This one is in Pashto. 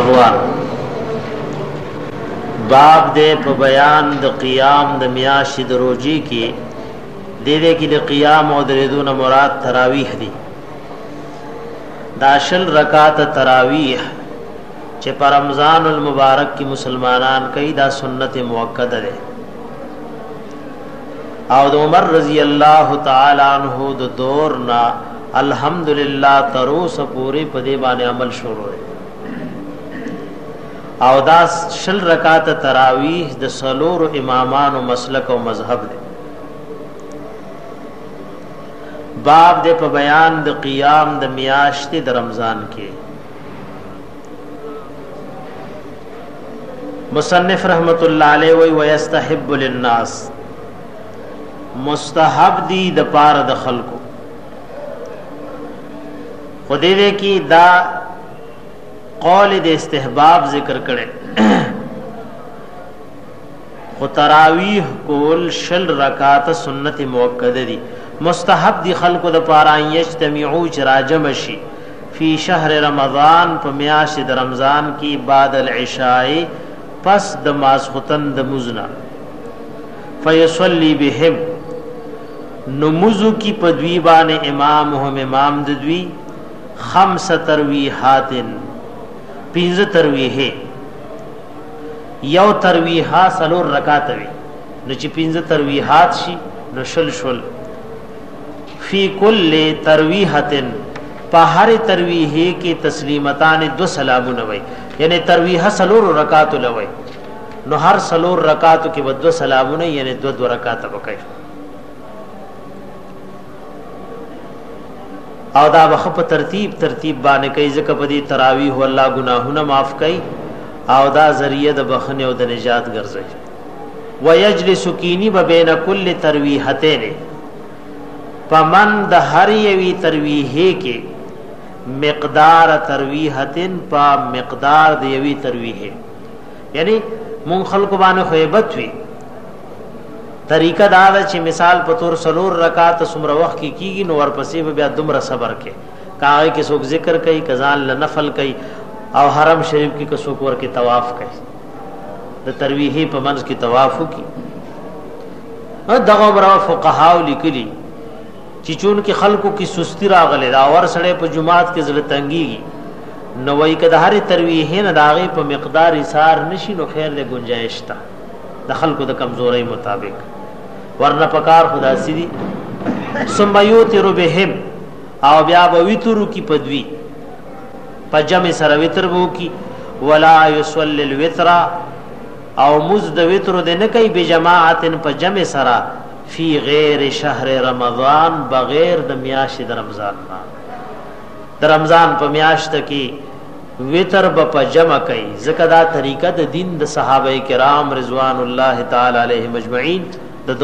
اخوان باب دے په بیان د قیام د میاشت د روزي کې دې کې د قیام او د ریدون مراد تراویح دي. دا شل رکعات تراویح چې پر رمضان المبارک کې مسلمانان کوي دا سنت موقته ده او د عمر رضی الله تعالی عنہ د دور نا الحمدللہ تروس پوری په دې باندې عمل شروع دی او دا شل رکعات تراویح د سلور امامان او مسلک او مذهب دی. باب دے په بیان د قیام د میاشت د رمضان کې. مصنف رحمت الله علیه وی ويستحب للناس مستحب دی د پار د خلقو خدای دې کی دا قول د استحباب ذکر کړي خو تراویح کول شل رکعات سنت موقته دي مستحب دی خلقو د پاره یجتمعو چراجم شي فی شهر رمضان په میاشت د رمضان کی بعد العشاء پس د ماسختن د مزنا فیصلی بهم نموزو کی پدوی بان امامهم امام ددوی خمس ترویحات پینز ترویح یو ترویحا سلور رکعات وی نو چې پینز ترویحات شي نو شل شل فی کل ترویحت په هر ترویح کې تسلیمتان دو سلامونه وي یعنی ترویح سلور رکعات لوي نو هر سلور رکعات کې ودو سلامونه یعنی دو رکعات وکړي او دا وخت په ترتیب باندې کوي ځکه په دې تراویح الله گناهونه معاف کوي او دا ذریعہ د بخنه او د نجات ګرځي. ويجلس کینی بین کل ترویحتین پمن د هر یوی ترویح کې مقدار ترویحتن پا مقدار د یوی ترویح یعنی مون خلق باندې خیبت وی طریقہ دا چې مثال په تور سلور رکعات سمره وخت کې کیږي نو ورپسې بیا دومره صبر کې کاغه کې څوک ذکر کوي کزان ل نفل کوي او حرم شریف کې څوک ور کې طواف کوي د ترویح په منځ کې طواف کوي دغه برا فقها لیکلي چې چون کې خلقو کې سستی راغله دا ور سړې په جمعات کې زړه تنګيږي نو وای کده هر ترویح نه داغه په مقدار ایثار نشي نو خیر له گنجائش تا د خلقو د کمزوري مطابق ورنه پکار خدا سيدي ثم يوتر بهم او بیا به وترو کی پدوی پجم سره وتر وو کی ولا يصلي الوتر او مزد وتر د نه کوي بجماعت پجم سره فی غیر شهر رمضان بغیر د میاشت د رمضان د رمضان په میاشت کې وتر په جمع کوي ځکه دا طریقه د دین د صحابه کرام رضوان الله تعالی علیهم اجمعین د